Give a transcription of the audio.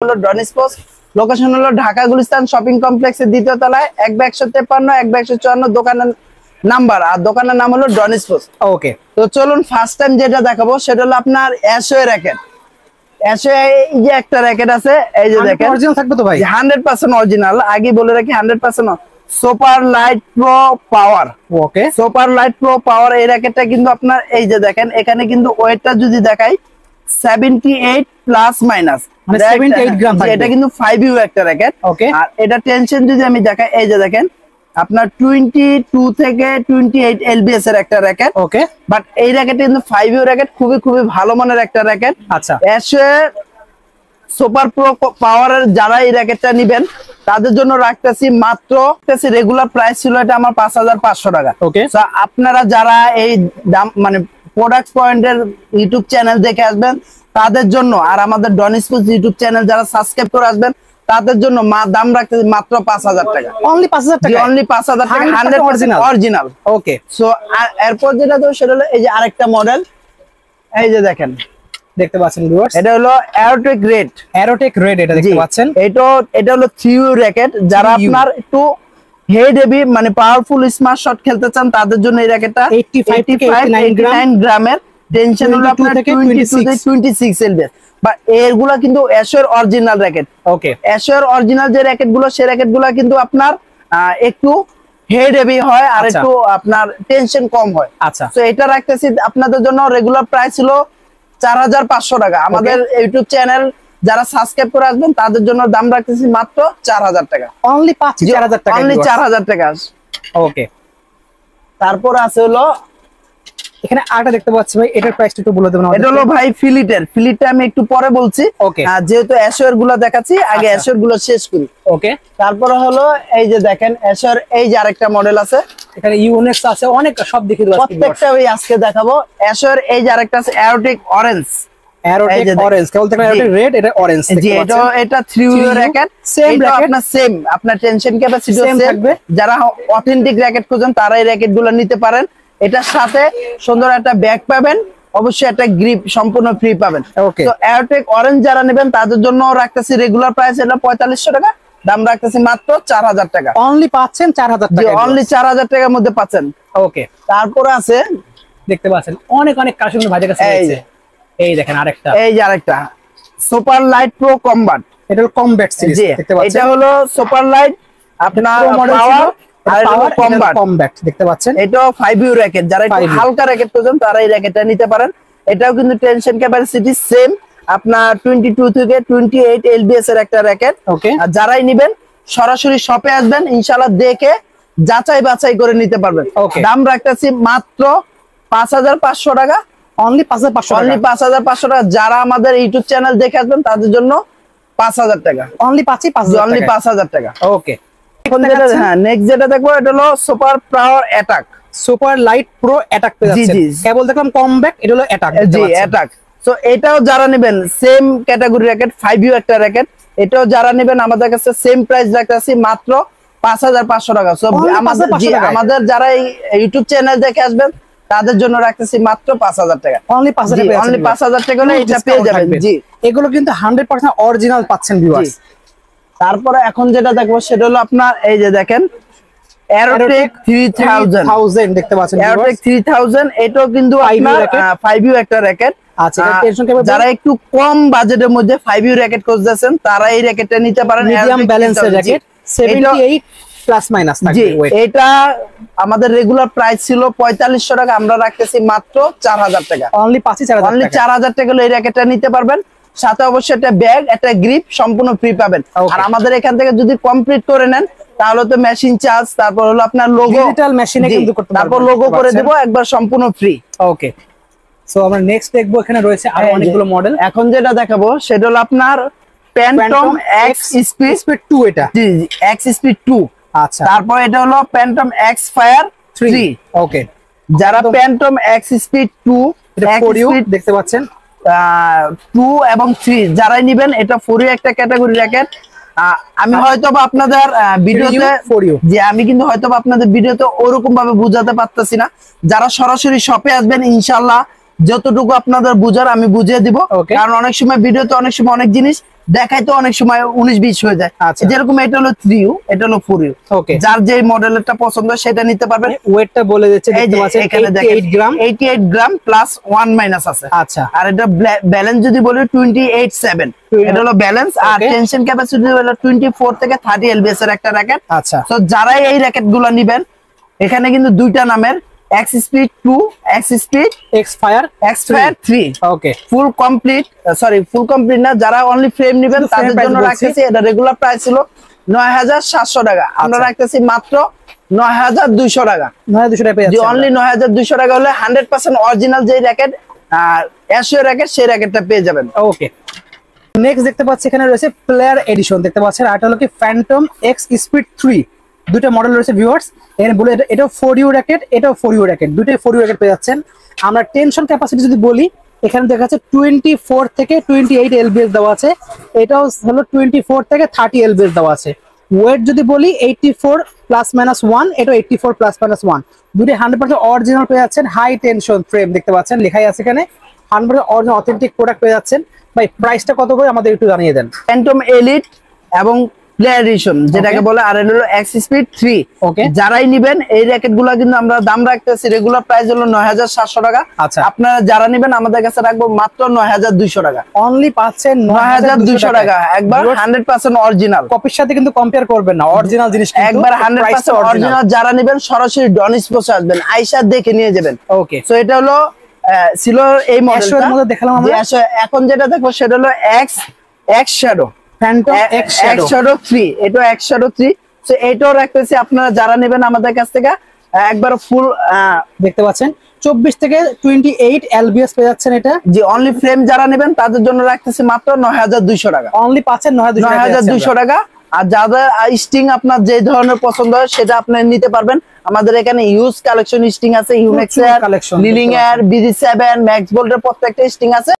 হলো ডন sports, location হলো Dhaka Gulistan shopping কমপ্লেক্সের দ্বিতীয় তলায় 1/153 1/154 দোকানের নাম্বার, আর দোকানের নাম হলো ডন স্পোর্টস। ওকে, তো চলুন ফার্স্ট টাইম যেটা দেখাবো সেটা হলো আপনার অ্যাশো এর র্যাকেট। অ্যাশো এই যে একটা র্যাকেট আছে, এই যে দেখেন অরিজিনাল থাকবে তো ভাই? 100% অরিজিনাল। আগে বলে রাখি 100% সুপার লাইট প্রো পাওয়ার। ওকে, সুপার লাইট প্রো পাওয়ার এই র্যাকেটটা কিন্তু আপনার এই যে দেখেন এখানে কিন্তু ওয়েটটা যদি দেখাই 78 প্লাস মাইনাস, মানে 78 গ্রাম থাকবে। এটা কিন্তু 5U একটা র্যাকেট। ওকে, আর এটা টেনশন যদি আমি দেখাই এই যে দেখেন আপনার 22 থেকে 28 এলবিএস এর একটা র্যাকেট। ওকে, বাট এই র্যাকেটটা কিন্তু 5U র্যাকেট, খুবই ভালো মানের একটা র্যাকেট। আচ্ছা, অ্যাশো সুপার প্রো পাওয়ারের যারা এই র্যাকেটটা নেবেন তাদের জন্য রাখতেছি মাত্র, রেগুলার প্রাইস ছিল এটা আমার 5500 টাকা। ওকে, তো আপনারা যারা এই দাম মানে প্রোডাক্ট পয়েন্টের ইউটিউব চ্যানেল দেখে আসবেন তাদের জন্য, আর আমাদের ডন স্পোর্টস ইউটিউব চ্যানেল যারা সাবস্ক্রাইব করে আসবেন তাদের জন্য দাম রাখতেছি মাত্র 5000 টাকা। অনলি 5000 টাকা? অনলি 5000 টাকা, 100% অরিজিনাল। ওকে, সো এরপর যেটা দেবো সেটা হলো এই যে আরেকটা মডেল, এই যে দেখেন দেখতে পাচ্ছেন ভিউয়ার্স, এটা হলো অ্যারোটেক রেড। অ্যারোটেক রেড এটা দেখতে পাচ্ছেন। এটা হলো 3U র্যাকেট। যারা আপনার একটু হেড হেভি মানে পাওয়ারফুল স্মার্ট শট খেলতে চান তাদের জন্য এই র্যাকেটটা 85 গ্রামের, টেনশন হলো আপনার 22 থেকে 26 এলবিএস। বা এগুলা কিন্তু অ্যাশোর অরিজিনাল র্যাকেট। ওকে, অ্যাশোর অরিজিনাল যে র্যাকেট গুলো সেই র্যাকেট গুলা কিন্তু আপনার একটু হেড হেভি হয় আর একটু আপনার টেনশন কম হয়। আচ্ছা, তো এটা রাখতেছি আপনাদের জন্য, রেগুলার প্রাইস ছিল 4500 টাকা। আমাদের ইউটিউব চ্যানেল যারা সাবস্ক্রাইব করে আসবেন তাদের জন্য দাম রাখতেছি মাত্র 4000 টাকা। অনলি 4000 টাকা, অনলি 4000 টাকা। ওকে, তারপর আছে হলো এখানে আরেকটা দেখতে পাচ্ছি ভাই, এটার প্রাইসটা একটু বলে দেবেন আমাদের? এটা হলো ভাই ফিলিটটা আমি একটু পরে বলছি। ওকে, যেহেতু অ্যাশোর গুলো দেখাচ্ছি আগে অ্যাশোর গুলো শেষ করি। ওকে, তারপরে হলো এই যে দেখেন অ্যাশোর এই যে আরেকটা মডেল আছে, এখানে ইউনেক্স আছে, অনেক সব দেখিয়ে দেব প্রত্যেকটা ওই আজকে দেখাবো। অ্যাশোর এই যে আরেকটা আছে অ্যারোটেক অরেঞ্জ। অ্যারোটেক অরেঞ্জ, কেবল দেখেন অ্যারোটেক রেড, এটা অরেঞ্জ। জি, এটা 3U র্যাকেট, সেম র্যাকেট, আপনার টেনশন ক্যাপাসিটি সেম থাকবে। যারা অথেন্টিক র্যাকেট খোঁজেন তারা এই র্যাকেট গুলো নিতে পারেন। এটার সাথে সুন্দর একটা ব্যাগ পাবেন, অবশ্যই একটা গ্রিপ সম্পূর্ণ ফ্রি পাবেন। তো অ্যারোটেক অরেঞ্জ যারা নেবেন তাদের জন্য রাখতেছি রেগুলার প্রাইস এটা 4500 টাকা, দাম রাখতেছি মাত্র 4000 টাকা। অনলি পাচ্ছেন 4000 টাকা, অনলি 4000 টাকার মধ্যে পাচ্ছেন। ওকে, তারপরে আছে দেখতে পাচ্ছেন অনেক কালেকশন ভাইদের কাছে আছে। এই দেখেন আরেকটা, এই যে আরেকটা সুপার লাইট প্রো কমব্যাট। এটা হলো কমব্যাট সিরিজ দেখতে পাচ্ছেন। এটা হলো সুপার লাইট আপনার পাওয়ার আর কমব্যাট দেখতে পাচ্ছেন। এটাও 5U র্যাকেট, যারা একটু হালকা র্যাকেট খোঁজেন তারা এই র্যাকেটটা নিতে পারেন। এটাও কিন্তু টেনশন ক্যাপাসিটি সেম আপনার 22 থেকে 28 এলবিএস এর একটা র্যাকেট। ওকে, আর যারাই নেবেন সরাসরি শপে আসবেন, ইনশাআল্লাহ দেখে যাচাই বাছাই করে নিতে পারবেন। দাম রাখতেছি মাত্র 5500 টাকা। অনলি 5500 টাকা। যারা আমাদের ইউটিউব চ্যানেল দেখে আসবেন তাদের জন্য 5000 টাকা। অনলি 5000 টাকা। ওকে, নেক্সট যেটা দেখবো এটা হলো super power attack, super light pro attack পেয়ে যাচ্ছেন। কেবল দেখলাম কমব্যাক, এটা হলো অ্যাটাক। জি, অ্যাটাক। সো এটাও যারা নেবেন সেম ক্যাটাগরি র্যাকেট, 5U একটা র্যাকেট। এটাও যারা নেবেন আমাদের কাছে সেম প্রাইস রাখতেছি মাত্র 5500 টাকা। সো আমাদের যারা এই ইউটিউব চ্যানেল দেখে আসবেন তাদের জন্য রাখতেছি মাত্র 5000 টাকা। অনলি 5000 টাকা হলে এটা পেয়ে যাবেন। জি, এগুলো কিন্তু 100% অরিজিনাল পাচ্ছেন ভিউয়ার্স। তারপরে এখন যেটা দেখবো সেটা হলো আপনার এই যে দেখেন অ্যারোটেক 3000 দেখতে পাচ্ছেন। অ্যারোটেক 3000 এটাও কিন্তু আপনার 5U একটা র্যাকেট। আচ্ছা, এটা টেনশন যারা একটু কম বাজেটের মধ্যে 5U র্যাকেট খুঁজতেছেন তারা এই র্যাকেটটা নিতে পারেন। মিডিয়াম ব্যালেন্সের র্যাকেট, 78 প্লাস মাইনাস থাকবে ওয়েট। এটা আমাদের রেগুলার প্রাইস ছিল 4500 টাকা, আমরা রাখতেছি মাত্র 4000 টাকা। অনলি 4000 টাকা হলে এই র্যাকেটটা নিতে পারবেন। সাথে অবশ্যই একটা ব্যাগ, একটা গ্রিপ সম্পূর্ণ ফ্রি পাবেন। আর আমাদের এখান থেকে যদি কমপ্লিট করে নেন তাহলে তো মেশিন চার্জ, তারপর হলো আপনার লোগো, ডিজিটাল মেশিনে কিন্তু করতে পারবেন, তারপর লোগো করে দেব একবার সম্পূর্ণ ফ্রি। ওকে, সো আমরা নেক্সট দেখবো, এখানে রয়েছে আরো অনেকগুলো মডেল। এখন যেটা দেখাবো সেটা হলো আপনার প্যান্টম এক্স স্পিড 2। এটা জি, এক্স স্পিড 2। আচ্ছা, তারপর এটা হলো প্যান্টম এক্স ফায়ার 3। ওকে, যারা প্যান্টম এক্স স্পিড 2 দেখতে পাচ্ছেন 2 এবং 3 যারাই নেবেন, এটা 4U একটা ক্যাটাগরি র্যাকেট। আমি হয়তোবা আপনাদের ভিডিওতে আমি কিন্তু হয়তোবা আপনাদের ভিডিওতে ওরকম ভাবে বুঝাতে পারতেছি না। যারা সরাসরি শপে আসবেন ইনশাআল্লাহ যতটুকু আপনাদের বুঝার আমি বুঝিয়ে দিব। কারণ অনেক সময় ভিডিওতে অনেক সময় অনেক জিনিস দেখাই তো অনেক সময় 19-20 হয়ে যায়। আচ্ছা। যেরকম এটা হলো 3U, এটা হলো 4U। ওকে, যার যে মডেলটা পছন্দ সেটা নিতে পারবেন। ওয়েটটা বলে দিচ্ছে, এই দেখতে যে পাচ্ছেন এখানে দেখেন 88 গ্রাম। 88 গ্রাম প্লাস 1 মাইনাস আছে। আচ্ছা, আর এটা ব্যালেন্স যদি বলি 28.7, এটা হলো ব্যালেন্স। আর Okay. টেনশন ক্যাপাসিটি হলো 24 থেকে 30 এলবিএস এর একটা র‍্যাকেট। আচ্ছা, তো যারাই এই র‍্যাকেট গুলো নিবেন, এখানে কিন্তু দুইটা নামের, X speed 2, X speed expire. 3 okay, full complete, sorry full complete না, যারা অনলি ফ্রেম নেবেন শুধু frame তাদের price জন্য বলছি। রাখতেছি, এটা রেগুলার প্রাইস ছিল ৯৭০০ টাকা, আমরা আচ্ছা। রাখতেছি মাত্র ৯২০০ টাকা। 9200 টাকা পেয়ে যে যাচ্ছেন। অনলি ৯২০০ টাকা হলে 100% অরিজিনাল যে র‍্যাকেট অ্যাশিও র‍্যাকেট, সেই র‍্যাকেটটা পেয়ে যাবেন। ওকে, নেক্সট দেখতে পাচ্ছি এখানে রয়েছে প্লেয়ার এডিশন, দেখতে পাচ্ছেন। আর এটা হলো কি ফ্যান্টম এক্স স্পিড 3, দুটো মডেল রয়েছে ভিউয়ার্স। এখানে বলে এটাও 4U র‍্যাকেট, এটাও 4U র‍্যাকেট, দুটোই 4U র‍্যাকেট পেয়ে যাচ্ছেন। আমরা টেনশন ক্যাপাসিটি যদি বলি, এখানে দেখা যাচ্ছে 24 থেকে 28 এলবিএস দেওয়া আছে, এটাও হলো 24 থেকে 30 এলবিএস দেওয়া আছে। ওয়েট যদি বলি 84 প্লাস মাইনাস 1, এটা 84 প্লাস মাইনাস 1, দুটোই 100% অরিজিনাল পেয়ে যাচ্ছেন। হাই টেনশন ফ্রেম দেখতে পাচ্ছেন, লেখাই আছে এখানে 100% অরিজিনাল অথেন্টিক প্রোডাক্ট পেয়ে যাচ্ছেন। ভাই প্রাইসটা কত করে আমাদের একটু জানিয়ে দেন। ফ্যান্টম এলিট এবং প্লেয়ার এডিশন যেটাকে বলে, আর এটা হলো এক্স স্পিড 3। ওকে, যারাই নিবেন এই র‍্যাকেট গুলো কিন্তু আমরা দাম রাখতেছি, রেগুলার প্রাইস হলো ৯৭০০ টাকা। আচ্ছা, আপনারা যারা নিবেন আমাদের কাছে রাখবো মাত্র ৯২০০ টাকা। অনলি পাচ্ছেন ৯২০০ টাকা, একবার 100% অরিজিনাল। কপির সাথে কিন্তু কম্পেয়ার করবেন না, অরিজিনাল জিনিস কিন্তু, একবার প্রাইসটা 100% অরিজিনাল। যারা নিবেন সরাসরি ডন স্পোর্টসে আসবেন, আইসা দেখে নিয়ে যাবেন। ওকে, সো এটা হলো ছিল এই Ashore এর মধ্যে দেখালাম আমরা। এখন যেটা দেখো সেটা হলো x shadow, Phantom x shadow. Shadow 3, এটা এক্স শ্যাডো 3। সো এটাও রাখতেছি, আপনারা যারা নেবেন আমাদের কাছ থেকে একবার ফুল দেখতে পাচ্ছেন 24 থেকে 28 এলবিএস পেয়ে যাচ্ছেন। এটা যে অনলি ফ্রেম যারা নেবেন তাদের জন্য রাখতেছি মাত্র ৯২০০ টাকা। অনলি পাচ্ছেন ৯২০০ টাকা। আর যাদের স্টিং আপনার যে ধরনের পছন্দ হয় সেটা আপনি নিতে পারবেন। আমাদের এখানে ইউজ কালেকশন স্টিং আছে, ইউনেক্স এর, কালেকশন, লিলিং এর, BG7, ম্যাক্স বোল্টের প্রত্যেকটা স্টিং আছে।